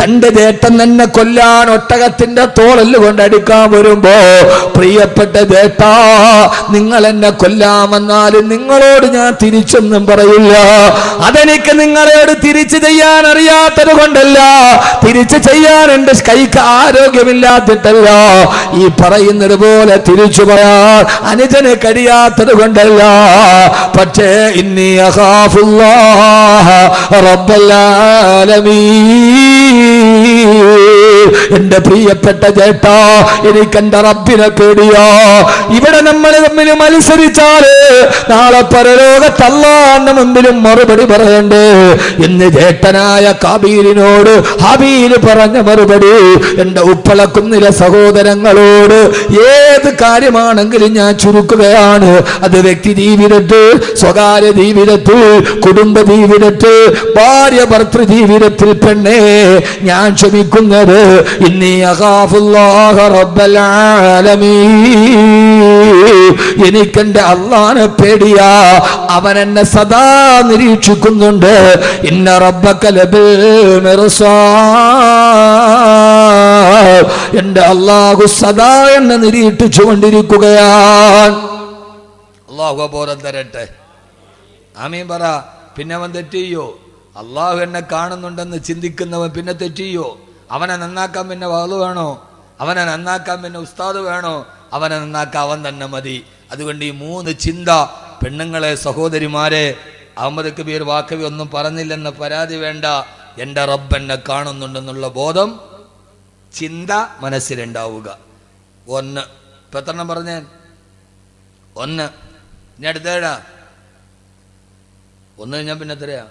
തന്റെ ജേട്ടൻ തന്നെ കൊല്ലാൻ ഒട്ടകത്തിന്റെ തോളല് കൊണ്ടടിക്കാൻ വരുമ്പോ, പ്രിയപ്പെട്ട ജേട്ടാ, നിങ്ങൾ എന്നെ കൊല്ലാമെന്നാലും നിങ്ങളോട് ഞാൻ തിരിച്ചൊന്നും പറയില്ല. അതെനിക്ക് നിങ്ങളോട് തിരിച്ചു ചെയ്യാൻ അറിയാത്തത് കൊണ്ടല്ല, തിരിച്ചു ചെയ്യാൻ എന്റെ കൈക്ക് ആരോഗ്യമില്ലാത്തിട്ടല്ല, ഈ പറയുന്നത് പോലെ തിരിച്ചു പറയാൻ അനുജന് കഴിയാത്തത് കൊണ്ടല്ല. പക്ഷേ ഇന്നി അഖാഫുല്ലാഹ റബ്ബൽ ആലമീൻ, എന്റെ പ്രിയപ്പെട്ട ചേട്ടാ, എനിക്ക് എന്റെ റബ്ബിനെ പേടിയോ. ഇവിടെ നമ്മൾ തമ്മിൽ മത്സരിച്ചാല് നാളെ പരലോകത്ത് അല്ലാഹുവിന്റെ മുമ്പിലും മറുപടി പറയണ്ടേ എന്ന് ചേട്ടനായ കാബീലിനോട് ഹബീല് പറഞ്ഞ മറുപടി എന്റെ ഉപ്പളക്കുന്നിലെ സഹോദരങ്ങളോട് ഏത് കാര്യമാണെങ്കിലും ഞാൻ ചുരുക്കുകയാണ്. അത് വ്യക്തി ജീവിതത്തിൽ, സ്വകാര്യ ജീവിതത്തിൽ, കുടുംബ ജീവിതത്തിൽ, ഭാര്യ ഭർത്തൃ ജീവിതത്തിൽ പെണ്ണേ ഞാൻ ക്ഷമിക്കുന്നത് ഇന്നി അഖാഫുല്ലാഹ റബ്ബൽ ആലമീൻ, എനിക്കെന്റെ അല്ലാഹുവിനെ പേടിയാ. അവൻ എന്നെ സദാ നിരീക്ഷിക്കുന്നുണ്ട്. ഇന്ന റബ്ബക ലബിൽ മിർസാദ്, എന്റെ അല്ലാഹു സദാ എന്നെ നിരീക്ഷിച്ചു കൊണ്ടിരിക്കുകയാണ്. അല്ലാഹു ബോധം തരട്ടെ. ആമീൻ പറ. പിന്നെ അവൻ തെറ്റിയോ? അള്ളാഹു എന്നെ കാണുന്നുണ്ടെന്ന് ചിന്തിക്കുന്നവൻ പിന്നെ തെറ്റിയോ? അവനെ നന്നാക്കാൻ പിന്നെ വാള് വേണോ? അവനെ നന്നാക്കാൻ പിന്നെ ഉസ്താദ് വേണോ? അവനെ നന്നാക്കാൻ അവൻ തന്നെ മതി. അതുകൊണ്ട് ഈ 3 ചിന്ത പെണ്ണുങ്ങളെ, സഹോദരിമാരെ, അഹമ്മദ് കബീർ വാക്കവി ഒന്നും പറഞ്ഞില്ലെന്ന പരാതി വേണ്ട. എൻ്റെ റബ്ബ് എന്നെ കാണുന്നുണ്ടെന്നുള്ള ബോധം, ചിന്ത മനസ്സിലുണ്ടാവുക. 1. ഇപ്പം എത്രണ്ണം പറഞ്ഞേ? 1. ഇനി അടുത്തേടാ 1 കഴിഞ്ഞാൽ പിന്നെ എത്രയാ?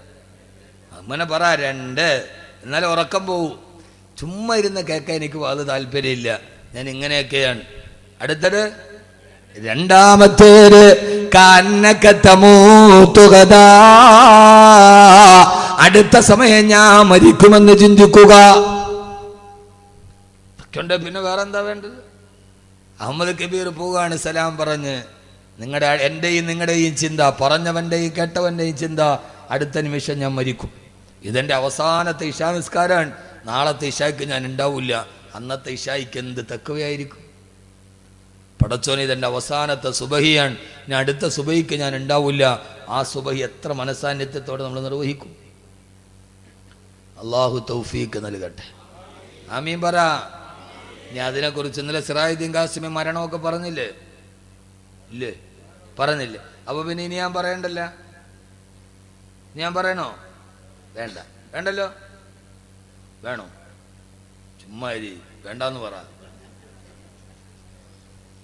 അങ്ങനെ പറ. 2. എന്നാലും ഉറക്കം പോവും. ചുമ്മാ ഇരുന്ന് കേൾക്കാൻ എനിക്ക് അത് താല്പര്യമില്ല. ഞാൻ ഇങ്ങനെയൊക്കെയാണ്. അടുത്തത് 2. അടുത്ത സമയം ഞാൻ മരിക്കുമെന്ന് ചിന്തിക്കുക. പിന്നെ വേറെന്താ വേണ്ടത്? അഹമ്മദ് കബീർ പോവുകയാണ് സലാം പറഞ്ഞ്. എൻ്റെയും നിങ്ങളുടെയും ചിന്ത, പറഞ്ഞവൻ്റെയും കേട്ടവൻ്റെയും ചിന്ത, അടുത്ത നിമിഷം ഞാൻ മരിക്കും. ഇതെൻ്റെ അവസാനത്തെ ഇശാ നിസ്കാരമാണ്. നാളത്തെ ഇശായ്ക്ക് ഞാൻ ഉണ്ടാവില്ല. അന്നത്തെ ഇശായ്ക്ക് എന്ത് തക്കവയായിരിക്കും? പടച്ചോനെ, ഇതെൻ്റെ അവസാനത്തെ സുബഹിയാണ്. ഞാൻ അടുത്ത സുബഹിക്ക് ഞാൻ ഉണ്ടാവില്ല. ആ സുബഹി എത്ര മനസാന്നിധ്യത്തോടെ നമ്മൾ നിർവഹിക്കും? അള്ളാഹു തൗഫീക്ക് നൽകട്ടെ. ആമീൻ പറ. ഞാൻ അതിനെക്കുറിച്ച് ഇന്നലെ സിറാജുദ്ദീൻ ഖാസിമി മരണമൊക്കെ പറഞ്ഞില്ലേ? ഇല്ലേ? പറഞ്ഞില്ലേ? അപ്പൊ പിന്നെ ഇനി ഞാൻ പറയണ്ടല്ല? ഞാൻ പറയണോ? വേണ്ട. വേണ്ടല്ലോ? വേണോ? ചുമ്മാ വേണ്ടെന്ന് പറ.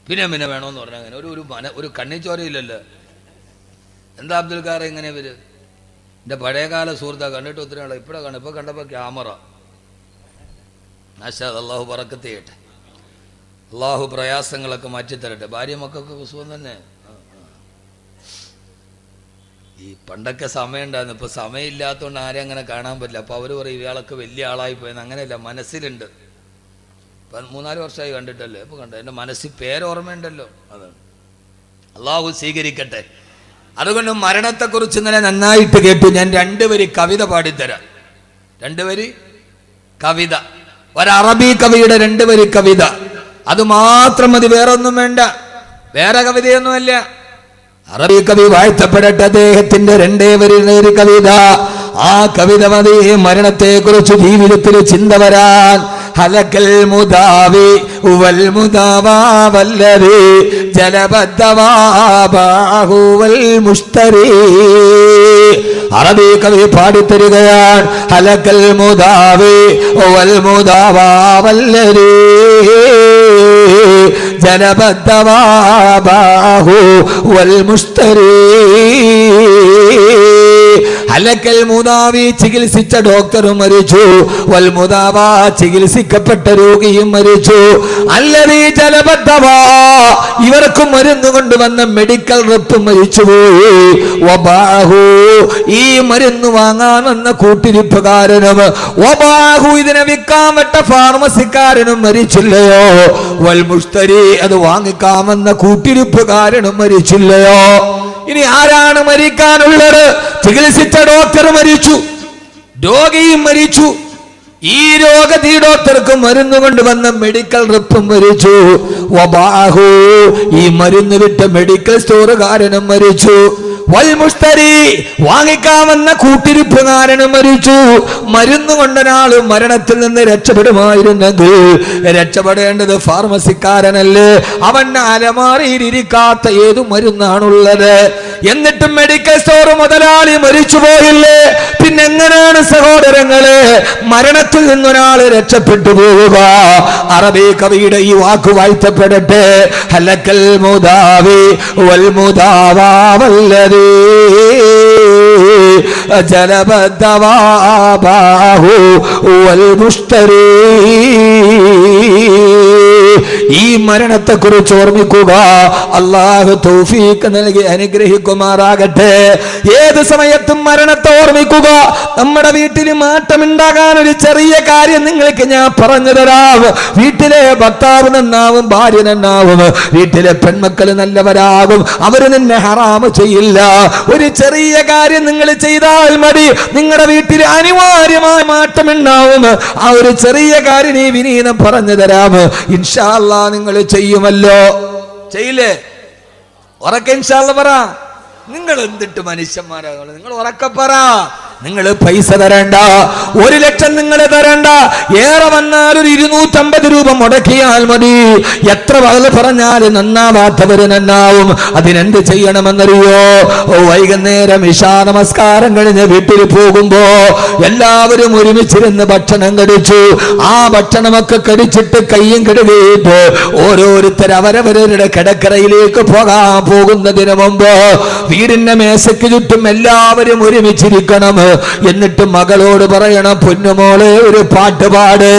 പിന്നെ വേണോന്ന് പറഞ്ഞാൽ അങ്ങനെ ഒരു കണ്ണിച്ചോരയില്ലല്ലോ. എന്താ അബ്ദുൽ ഖാർ ഇങ്ങനെ ഇവര്? എൻ്റെ പഴയകാല സുഹൃത്താ, കണ്ടിട്ട് ഒത്തിരി ആളെ ഇപ്പോഴാ കാണും. ഇപ്പൊ കണ്ടപ്പോ ക്യാമറ. അല്ലാഹു ബറക്കത്ത് ചെയ്യട്ടെ. അള്ളാഹു പ്രയാസങ്ങളൊക്കെ മാറ്റിത്തരട്ടെ. ഭാര്യ മക്കൾക്ക് സുഖം തന്നെ. ഈ പണ്ടൊക്കെ സമയം ഉണ്ടായിരുന്നു. ഇപ്പൊ സമയമില്ലാത്തതുകൊണ്ട് ആരെയും അങ്ങനെ കാണാൻ പറ്റില്ല. അപ്പൊ അവര് പറയും ഇയാളൊക്കെ വലിയ ആളായി പോയെന്ന്. അങ്ങനെയല്ല, മനസ്സിലുണ്ട്. ഇപ്പം 3-4 വർഷമായി കണ്ടിട്ടല്ലേ. ഇപ്പൊ കണ്ടോ, എൻ്റെ മനസ്സിൽ പേരോർമ്മയുണ്ടല്ലോ. അതാണ്. അള്ളാഹു സ്വീകരിക്കട്ടെ. അതുകൊണ്ട് മരണത്തെക്കുറിച്ച് ഇന്നലെ നന്നായിട്ട് കേട്ടു. ഞാൻ 2 വരി കവിത പാടിത്തരാം. 2 വരി കവിത. ഒരറബി കവിയുടെ 2 വരി കവിത. അത് മാത്രം മതി, വേറെ ഒന്നും വേണ്ട. വേറെ കവിതയൊന്നുമല്ല. അറബി കവി വാഴ്ത്തപ്പെടട്ടെ. അദ്ദേഹത്തിന്റെ 2 വരി കവിത. ആ കവിത മതി മരണത്തെ കുറിച്ച് ജീവിതത്തിൽ ചിന്ത വരാൻ. ഹലക്കൽ മുദാവി വൽ മുദാവാ വല്ലദി ജലബദ്ദവാബാഹു വൽ മുസ്തരി. അറബി കവി പാടിത്തരികയാണ്. ഹലക്കൽ മുദാവി വൽ മുദാവാ വല്ലദി ജലബദ്ദവാബാഹു വൽ മുസ്തരി. ഹലക്കൽ മുദാവി, ചികിത്സിച്ച ഡോക്ടറും മരിച്ചു. വൽ മുദാവാ, ചികിത്സിക്കപ്പെട്ട രോഗിയും മരിച്ചു. അല്ലദീ ജലബദ്ദവാ, ഇവർക്കും മരുന്ന് കൊണ്ടുവന്ന മെഡിക്കൽ റെപ്പ് മരിച്ചുപോയി. വബാഹു, ഈ മരുന്ന് വാങ്ങാൻ വന്ന കൂട്ടിരിപ്പുകാരനും, വബാഹു, ഇതിനെ വിൽക്കാൻ വിട്ട ഫാർമസിക്കാരനും മരിച്ചില്ലയോ? വൽ മുസ്തരി, അത് വാങ്ങിക്കാമെന്ന കൂട്ടിരിപ്പുകാരനും മരിച്ചില്ലയോ? ഇനി ആരാണ് മരിക്കാനുള്ളത്? ചികിത്സിച്ച ഡോക്ടർ മരിച്ചു, രോഗിയും മരിച്ചു, ഈ രോഗത്തിൽ ഡോക്ടർക്ക് മരുന്ന് കൊണ്ടുവന്ന മെഡിക്കൽ റിപ്പും മരിച്ചു. വബാഹു, ഈ മരുന്ന് വിറ്റ മെഡിക്കൽ സ്റ്റോറുകാരനും മരിച്ചു. വൽമുസ്തരി, വാങ്ങിക്കാമെന്ന കൂട്ടിരിപ്പുകാരനും മരിച്ചു. മരുന്ന് കൊണ്ടൊരാൾ മരണത്തിൽ നിന്ന് രക്ഷപ്പെടുമായിരുന്നെങ്കിൽ രക്ഷപ്പെടേണ്ടത് ഫാർമസിക്കാരനല്ലേ? അവന്റെ അലമാരയിൽ ഇരിക്കാത്ത ഏതു മരുന്നാണുള്ളത്? എന്നിട്ടും മെഡിക്കൽ സ്റ്റോർ മുതലാളി മരിച്ചു പോയില്ലേ? പിന്നെ എങ്ങനെയാണ് സഹോദരങ്ങളെ മരണത്തിൽ നിന്നൊരാൾ രക്ഷപ്പെട്ടു പോവുക? അറബി കവിയുടെ ഈ വാക്ക് വാഴ്ത്തപ്പെടട്ടെ. ഹലക്കൽ മുദാവി വൽ മുദാവാ വല്ലദീ ജലബദ്ദവാബാഹു വൽ മുസ്തരീ. ഈ മരണത്തെ കുറിച്ച് ഓർമ്മിക്കുക. അല്ലാഹു തൗഫീഖ് നൽകി അനുഗ്രഹിക്കുമാറാകട്ടെ. ഏത് സമയത്തും മരണത്തെ ഓർമ്മിക്കുക. നമ്മുടെ വീട്ടിൽ മാറ്റമുണ്ടാകാൻ ഒരു ചെറിയ കാര്യം നിങ്ങൾക്ക് ഞാൻ പറഞ്ഞു തരാം. വീട്ടിലെ ഭർത്താവ് നന്നാവും, ഭാര്യ നന്നാവും, വീട്ടിലെ പെൺമക്കൾ നല്ലവരാകും, അവര് നിന്നെ ഹറാമ് ചെയ്യില്ല. ഒരു ചെറിയ കാര്യം നിങ്ങൾ ചെയ്താൽ മതി, നിങ്ങളുടെ വീട്ടിൽ അനിവാര്യമായ മാറ്റമുണ്ടാവും. ആ ഒരു ചെറിയ കാര്യം ഈ വിനീതം പറഞ്ഞു തരാം. ഇൻഷാ അല്ലാഹ് നിങ്ങൾ ചെയ്യുമല്ലോ, ചെയ്യില്ലേ? ഉറക്കെ ഇൻഷാ അല്ലാഹ് പറ. നിങ്ങൾ എന്തിട്ട് മനുഷ്യന്മാരാകുള്ളൂ? നിങ്ങൾ ഉറക്കെ പറ. നിങ്ങൾ പൈസ തരണ്ട, 1 ലക്ഷം നിങ്ങൾ തരണ്ട. ഏറെ വന്നാൽ ഒരു 250 രൂപ മുടക്കിയാൽ മതി. എത്ര വകല് പറഞ്ഞാൽ നന്നാവാത്തവര് നന്നാവും. അതിനെന്ത് ചെയ്യണമെന്നറിയോ? വൈകുന്നേരം ഇശാ നമസ്കാരം കഴിഞ്ഞ് വീട്ടിൽ പോകുമ്പോ എല്ലാവരും ഒരുമിച്ചിരുന്ന് ഭക്ഷണം കഴിച്ചു. ആ ഭക്ഷണമൊക്കെ കഴിച്ചിട്ട് കയ്യും കഴുകിയിട്ട് ഓരോരുത്തർ അവരവരുടെ കിടക്കറയിലേക്ക് പോകുന്നതിന് മുമ്പ് വീടിന്റെ മേശയ്ക്ക് ചുറ്റും എല്ലാവരും ഒരുമിച്ചിരിക്കണം. എന്നിട്ട് മകളോട് പറയണം, പൊന്നുമോളെ ഒരു പാട്ട് പാട്,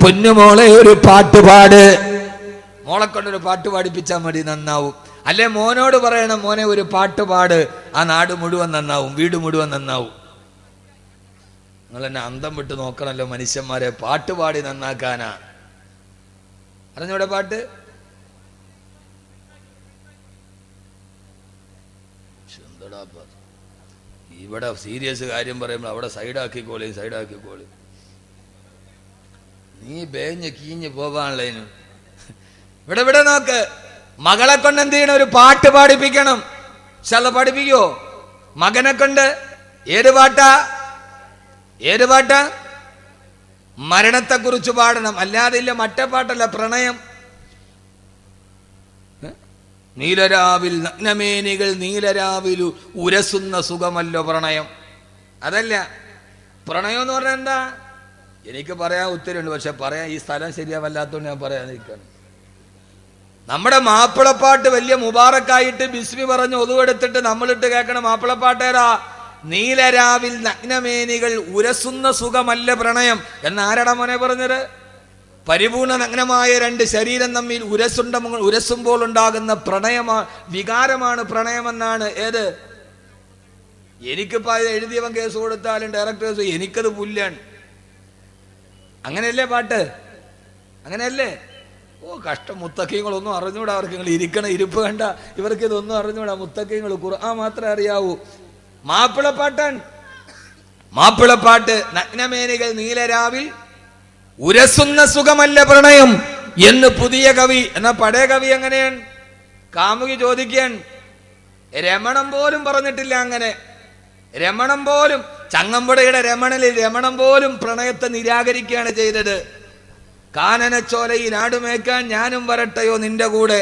പൊന്നുമോളെ ഒരു പാട്ട് പാട്. മോളെ കൊണ്ടൊരു പാട്ട് പാടിപ്പിച്ചാൽ മതി, നന്നാവും. അല്ലെ മോനോട് പറയണം, മോനെ ഒരു പാട്ട് പാട്, ആ നാട് മുഴുവൻ നന്നാവും, വീട് മുഴുവൻ നന്നാവും. നിങ്ങൾ എന്നെ അന്തം വിട്ട് നോക്കണല്ലോ മനുഷ്യന്മാരെ. പാട്ട് പാടി നന്നാക്കാനാ അറിഞ്ഞൂടെ? പാട്ട് ഇവിടെ സീരിയസ് കാര്യം പറയുമ്പോൾ അവിടെ സൈഡാക്കിക്കോളി. നീ ബേഞ്ഞ് കീഞ്ഞ് പോവാനുള്ളതിന് ഇവിടെ നോക്ക്. മകളെ കൊണ്ട് എന്ത് ചെയ്യണം? ഒരു പാട്ട് പാടിപ്പിക്കണം. പഠിപ്പിക്കോ മകനെ കൊണ്ട്? ഏത് പാട്ടാ? മരണത്തെ കുറിച്ച് പാടണം. അല്ലാതെ ഇല്ല മറ്റേ പാട്ടല്ല, പ്രണയം. നീലരാവിൽ നഗ്നമേനികൾ നീലരാവിൽ ഉരസുന്ന സുഖമല്ലോ പ്രണയം. അതല്ല പ്രണയം എന്ന് പറഞ്ഞാൽ എന്താ? എനിക്ക് പറയാൻ ഒത്തിരിയുണ്ട്, പക്ഷെ പറയാൻ ഈ സ്ഥലം ശരിയാവല്ലാത്തോണ്ട് ഞാൻ പറയാതിരിക്കുകയാണ്. നമ്മുടെ മാപ്പിളപ്പാട്ട് വലിയ മുബാറക്കായിട്ട് ബിസ്മി പറഞ്ഞ് ഒതുവെടുത്തിട്ട് നമ്മളിട്ട് കേൾക്കണ മാപ്പിളപ്പാട്ടേരാ. നീലരാവിൽ നഗ്നമേനികൾ ഉരസുന്ന സുഖമല്ല പ്രണയം എന്നാരാടാ മോനെ പറഞ്ഞത്? പരിപൂർണ നഗ്നമായ 2 ശരീരം തമ്മിൽ ഉരസുമ്പോൾ ഉണ്ടാകുന്ന വികാരമാണ് പ്രണയമെന്നാണ്. ഏത്? എനിക്കിപ്പോ എഴുതിയവൻ കേസ് കൊടുത്താലും ഡയറക്ടേഴ്സ് എനിക്കത് പുല്ലാണ്. അങ്ങനെയല്ലേ പാട്ട്? അങ്ങനെയല്ലേ? ഓ കഷ്ടം. മുത്തക്കീങ്ങളൊന്നും അറിഞ്ഞൂടാ അവർക്ക്. നിങ്ങൾ ഇരിക്കണ ഇരിപ്പ് കണ്ട ഇവർക്ക് ഇതൊന്നും അറിഞ്ഞൂടാ. മുത്തക്കീങ്ങൾ ഖുർആൻ മാത്രമേ അറിയാവൂ. മാപ്പിളപ്പാട്ട് നഗ്നമേനികൾ നീലരാവിൽ ഉരസുന്ന സുഖമല്ല പ്രണയം എന്ന് പുതിയ കവി. എന്നാ പഴയ കവി എങ്ങനെയാണ്? കാമുകി ചോദിക്കാൻ രമണം പോലും പറഞ്ഞിട്ടില്ല. അങ്ങനെ രമണം പോലും, ചങ്ങമ്പുഴയുടെ രമണം പോലും പ്രണയത്തെ നിരാകരിക്കുകയാണ് ചെയ്തത്. കാനനച്ചോലയിൽ ആടുമേക്കാൻ ഞാനും വരട്ടെയോ നിന്റെ കൂടെ.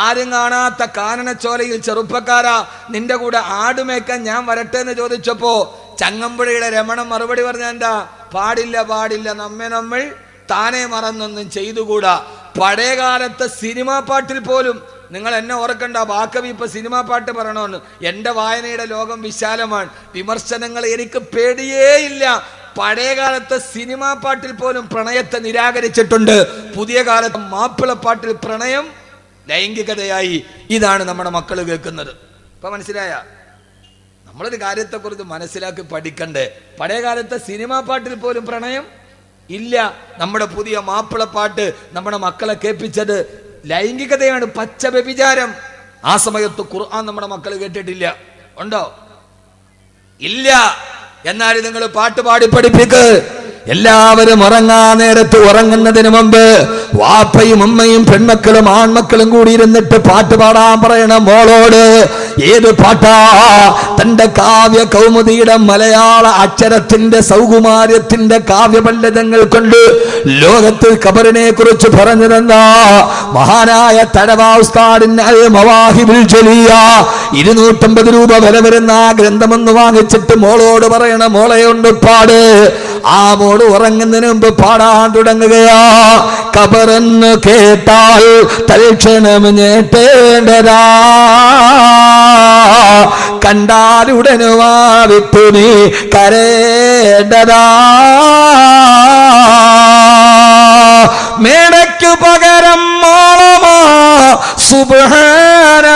ആരും കാണാത്ത കാനനച്ചോലയിൽ ചെറുപ്പക്കാരാ നിന്റെ കൂടെ ആടുമേക്കാൻ ഞാൻ വരട്ടെ എന്ന് ചോദിച്ചപ്പോ ചങ്ങമ്പുഴയുടെ രമണം മറുപടി പറഞ്ഞ എന്താ? പാടില്ല, നമ്മൾ താനെ മറന്നൊന്നും ചെയ്തുകൂടാ. പഴയകാലത്തെ സിനിമാ പാട്ടിൽ പോലും നിങ്ങൾ എന്നെ ഓർക്കണ്ട, ബാക്കവി ഇപ്പൊ സിനിമാ പാട്ട് പറയണമെന്ന്. എന്റെ വായനയുടെ ലോകം വിശാലമാണ്. വിമർശനങ്ങൾ എനിക്ക് പേടിയേയില്ല. പഴയകാലത്തെ സിനിമാ പാട്ടിൽ പോലും പ്രണയത്തെ നിരാകരിച്ചിട്ടുണ്ട്. പുതിയ കാലത്ത് മാപ്പിളപ്പാട്ടിൽ പ്രണയം ലൈംഗികതയായി. ഇതാണ് നമ്മുടെ മക്കൾ കേൾക്കുന്നത്. ഇപ്പൊ മനസ്സിലായ? നമ്മളൊരു കാര്യത്തെക്കുറിച്ച് മനസ്സിലാക്കി പഠിക്കണ്ടേ? പഴയകാലത്തെ സിനിമാ പാട്ടിൽ പോലും പ്രണയം ഇല്ല. നമ്മുടെ പുതിയ മാപ്പിളപ്പാട്ട് നമ്മുടെ മക്കളെ കേൾപ്പിച്ചത് ലൈംഗികതയാണ്, പച്ച വ്യഭിചാരം. ആ സമയത്ത് ഖുർആൻ നമ്മുടെ മക്കൾ കേട്ടിട്ടില്ല. ഉണ്ടോ? ഇല്ല. എന്നാൽ നിങ്ങൾ പാട്ട് പാടി പഠിപ്പിക്ക്. എല്ലാവരും ഉറങ്ങാൻ നേരത്ത് ഉറങ്ങുന്നതിന് മുമ്പ് വാപ്പയും ഉമ്മയും പെൺമക്കളും ആൺമക്കളും കൂടി ഇരുന്നിട്ട് പാട്ട് പാടാൻ പറയണം മോളോട്. ഏത് പാട്ടാ? തന്റെ കാവ്യ കൗമുദിയുടെ മലയാള അക്ഷരത്തിന്റെ സൗകുമാര്യത്തിന്റെ കാവ്യപണ്ഡിതങ്ങൾ കൊണ്ട് ലോകത്തിൽ ഖബറിനെ കുറിച്ച് പറഞ്ഞു തന്ന മഹാനായ തഴവ ഉസ്താദിന്റെ അൽ മവാഹിബുൽ ജലിയ 250 രൂപ വില വരുന്ന ആ ഗ്രന്ഥമൊന്ന് വാങ്ങിച്ചിട്ട് മോളോട് പറയണം, മോളെയുണ്ട് പാട്. ആ മോള് ഉറങ്ങുന്നതിന് മുമ്പ് പാടാൻ തുടങ്ങുകയാ. ഖബറെന്ന് കേട്ടാൽ തൽക്ഷണം ഞെട്ടേണ്ടതാ, കണ്ടാലുടനുവാ വിട്ടു നീ കരേണ്ടതാ. മേടയ്ക്കു പകരം മോളമാ സുബ്ഹാന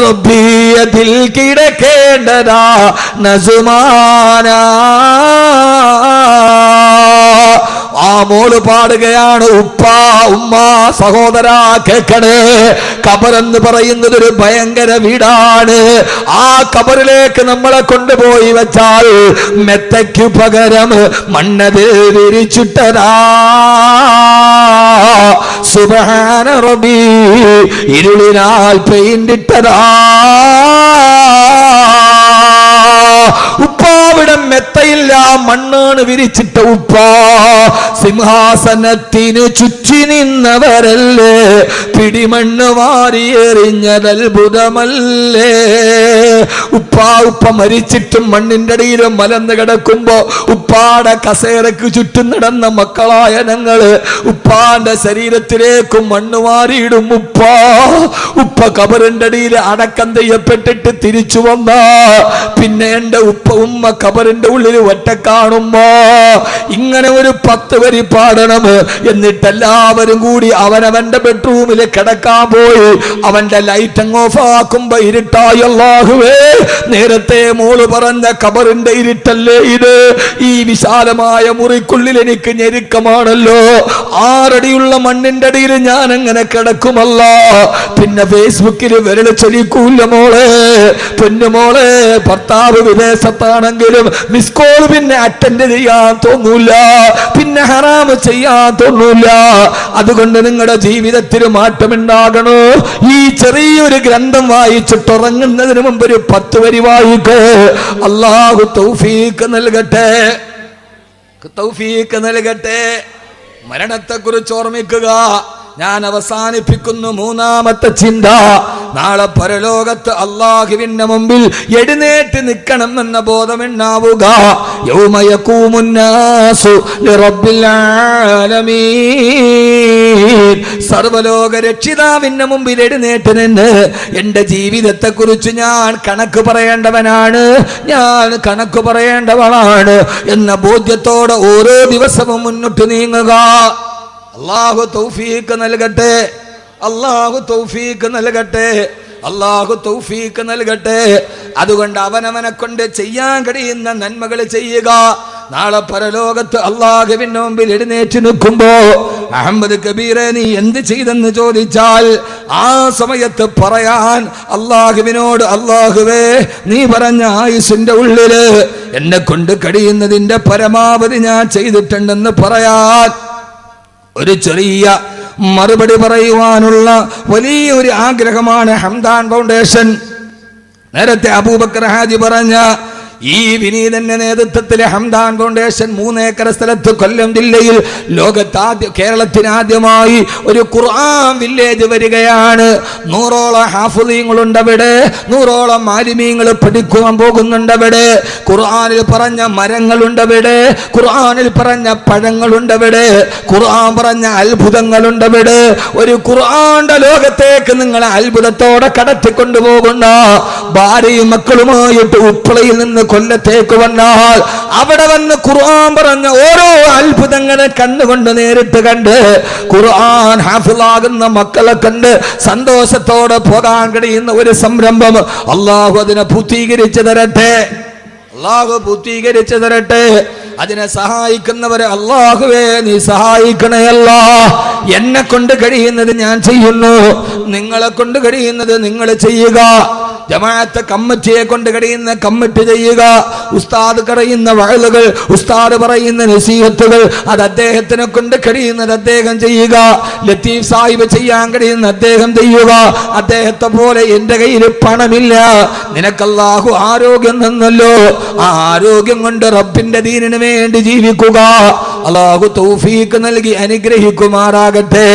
റബ്ബിയതിൽ കിടക്കേണ്ടതാ നസുമാന. ആ മോള് പാടുകയാണ്, ഉപ്പ ഉമ്മ സഹോദര കേൾക്കണേ, ഖബറെന്ന് പറയുന്നത് ഒരു ഭയങ്കര വീടാണ്. ആ ഖബറിലേക്ക് നമ്മളെ കൊണ്ടുപോയി വെച്ചാൽ മെത്തയ്ക്കു പകരം മണ്ണത് വിരിച്ചിട്ടതാ. സുബ്ഹാന റബ്ബി ഇരുളിനാൽ പെയിന്റിട്ടതാ. ഉപ്പാവിടം മെത്തയില്ല, മണ്ണാണ് വിരിച്ചിട്ട ഉപ്പ. സിംഹാസനത്തിന് ചുറ്റി നിന്നവരല്ലേ, പിടിമണ്ണ് വാരിയെറിഞ്ഞതത്ഭുതമല്ലേ. ഉപ്പ മരിച്ചിട്ടും മണ്ണിന്റെ അടിയിലും മലന്ന് കിടക്കുമ്പോ ഉപ്പാടെ കസേരക്ക് ചുറ്റും നടന്ന മക്കളായ ഞങ്ങള് ഉപ്പാന്റെ ശരീരത്തിലേക്കും മണ്ണ് വാരിയിടും. ഉപ്പ ഖബറിന്റെ അടിയിൽ അടക്കം ചെയ്യപ്പെട്ടിട്ട് തിരിച്ചു വന്ന പിന്നെ എന്റെ ഉമ്മ ഖബറിന്റെ ഉള്ളിൽ ഒറ്റ കാണുമ്പോ ഇങ്ങനെ ഒരു 10 വരി പാടണം. എന്നിട്ട് എല്ലാവരും കൂടി അവനവന്റെ ബെഡ്റൂമിൽ കിടക്കാൻ പോയി അവന്റെ ലൈറ്റ് അങ്ങ് ഓഫ് ആക്കുമ്പോ ഇരുട്ടായി. അല്ലാഹുവേ, നേരത്തെ മോള് പറഞ്ഞ ഖബറിന്റെ ഇരുട്ടല്ലേ ഇത്? ഈ വിശാലമായ മുറിക്കുള്ളിൽ എനിക്ക് ഞെരുക്കമാണല്ലോ. 6 അടിയുള്ള മണ്ണിന്റെ അടിയിൽ ഞാൻ എങ്ങനെ കിടക്കുമല്ല? പിന്നെ ഫേസ്ബുക്കിൽ വിരൽ ചലിക്കൂല മോളെ, പൊന്നുമോളെ. ഭർത്താവ് വിദേശത്താണെങ്കിലും മിസ് കോൾ പിന്നെ അറ്റൻഡ് ചെയ്യാൻ തോന്നൂല, പിന്നെ ഹറാമ് ചെയ്യാൻ തോന്നൂല. അതുകൊണ്ട് നിങ്ങളുടെ ജീവിതത്തിൽ മാറ്റമുണ്ടാകണോ? ഈ ചെറിയൊരു ഗ്രന്ഥം വായിച്ചിട്ട് ഉറങ്ങുന്നതിന് മുമ്പ് ഒരു 10 വരി വായിക്ക്. അല്ലാഹു തൗഫീഖ് നൽകട്ടെ, തൗഫീഖ് നൽകട്ടെ. മരണത്തെ കുറിച്ച് ഓർമ്മിക്കുക. ഞാൻ അവസാനിപ്പിക്കുന്നു. 3ാമത്തെ ചിന്ത, നാളെ പരലോകത്ത് അല്ലാഹുവിന്റെ മുമ്പിൽ എഴുന്നേറ്റ് നിൽക്കണം എന്ന ബോധമുണ്ടാവുക. യൗമ യഖൂമുന്നാസു ലിറബ്ബിൽ ആലമീൻ. സർവലോക രക്ഷിതാവിന്റെ മുമ്പിൽ എഴുന്നേറ്റ് നിന്ന് എന്റെ ജീവിതത്തെ കുറിച്ച് ഞാൻ കണക്ക് പറയേണ്ടവനാണ്, ഞാൻ കണക്ക് പറയേണ്ടവളാണ് എന്ന ബോധ്യത്തോടെ ഓരോ ദിവസവും മുന്നോട്ട് നീങ്ങുക. അല്ലാഹു തൗഫീഖ് നൽകട്ടെ, അല്ലാഹു തൗഫീഖ് നൽകട്ടെ, അല്ലാഹു തൗഫീഖ് നൽകട്ടെ. അതുകൊണ്ട് അവനവനെ കൊണ്ട് ചെയ്യാൻ കഴിയുന്ന നന്മകൾ ചെയ്യുക. നാളെ പരലോകത്ത് അല്ലാഹുവിന്റെ മുമ്പിൽ എഴുന്നേറ്റ് നിൽക്കുമ്പോ അഹമ്മദ് കബീറെ നീ എന്ത് ചെയ്തെന്ന് ചോദിച്ചാൽ ആ സമയത്ത് പറയാൻ അല്ലാഹുവിനോട്, അല്ലാഹുവേ നീ പറഞ്ഞ ആയുസിന്റെ ഉള്ളില് എന്നെ കൊണ്ട് കഴിയുന്നതിന്റെ പരമാവധി ഞാൻ ചെയ്തിട്ടുണ്ടെന്ന് പറയാൻ ഒരു ചെറിയ മറുപടി പറയുവാനുള്ള വലിയൊരു ആഗ്രഹമാണ് ഹംദാൻ ഫൗണ്ടേഷൻ. നേരത്തെ അബൂബക്കർ ഹാജി പറഞ്ഞ ഈ വിനീതന്റെ നേതൃത്വത്തിൽ ഹംദാൻ ഫൗണ്ടേഷൻ 3 ഏക്കർ സ്ഥലത്ത് കൊല്ലം ജില്ലയിൽ കേരളത്തിന് ആദ്യമായി ഒരു ഖുർആൻ വില്ലേജ് വരികയാണ്. 100ഓളം ഹാഫിളീങ്ങളുണ്ട് അവിടെ, 100ഓളം ആലിമീങ്ങൾ പഠിക്കുവാൻ പോകുന്നുണ്ട് അവിടെ. ഖുർആനിൽ പറഞ്ഞ മരങ്ങളുണ്ട് അവിടെ, ഖുർആനിൽ പറഞ്ഞ പഴങ്ങളുണ്ട് അവിടെ, ഖുർആൻ പറഞ്ഞ അത്ഭുതങ്ങളുണ്ട് അവിടെ. ഒരു ഖുർആന്റെ ലോകത്തേക്ക് നിങ്ങളെ അത്ഭുതത്തോടെ കടത്തിക്കൊണ്ടുപോകുന്ന ഭാര്യയും മക്കളുമായിട്ട് ഉപ്പളയിൽ നിന്ന് കൊല്ലത്തേക്ക് വന്നാൽ അവിടെ വന്ന് ഖുർആൻ പറഞ്ഞ ഓരോ അത്ഭുതങ്ങളെ കണ്ണുകൊണ്ട് നേരിട്ട് കണ്ട് ഖുർആൻ ഹാഫിളാകുന്ന മക്കളെ കണ്ട് സന്തോഷത്തോടെ പോകാൻ കഴിയുന്ന ഒരു സംരംഭം അല്ലാഹു അതിനെ പൂർത്തീകരിച്ചു തരട്ടെ, അല്ലാഹു പൂർത്തീകരിച്ചു തരട്ടെ. അതിനെ സഹായിക്കുന്നവരെ അല്ലാഹുവേ നീ സഹായിക്കണയല്ല. എന്നെ കൊണ്ട് കഴിയുന്നത് ഞാൻ ചെയ്യുന്നു, നിങ്ങളെ കൊണ്ട് കഴിയുന്നത് നിങ്ങൾ ചെയ്യുക. ജമാഅത്ത് കമ്മിറ്റിയെ കൊണ്ട് കഴിയുന്ന കമ്മിറ്റി ചെയ്യുക. ഉസ്താദ് പറയുന്ന വഅലുകൾ, ഉസ്താദ് പറയുന്ന നസീഹത്തുകൾ, അത് അദ്ദേഹത്തിനെ കൊണ്ട് കഴിയുന്നത് അദ്ദേഹം ചെയ്യുക. ലത്തീഫ് സാഹിബ് ചെയ്യാൻ കഴിയുന്ന അദ്ദേഹം ചെയ്യുക. അദ്ദേഹത്തെ പോലെ എന്റെ കയ്യിൽ പണമില്ല, നിനക്കല്ലാഹു ആരോഗ്യം തന്നല്ലോ, ആ ആരോഗ്യം കൊണ്ട് റബ്ബിന്റെ ദീനിന് വേണ്ടി ജീവിക്കുക. അല്ലാഹു തൗഫീഖ് നൽകി അനുഗ്രഹിക്കുമാറാകട്ടെ.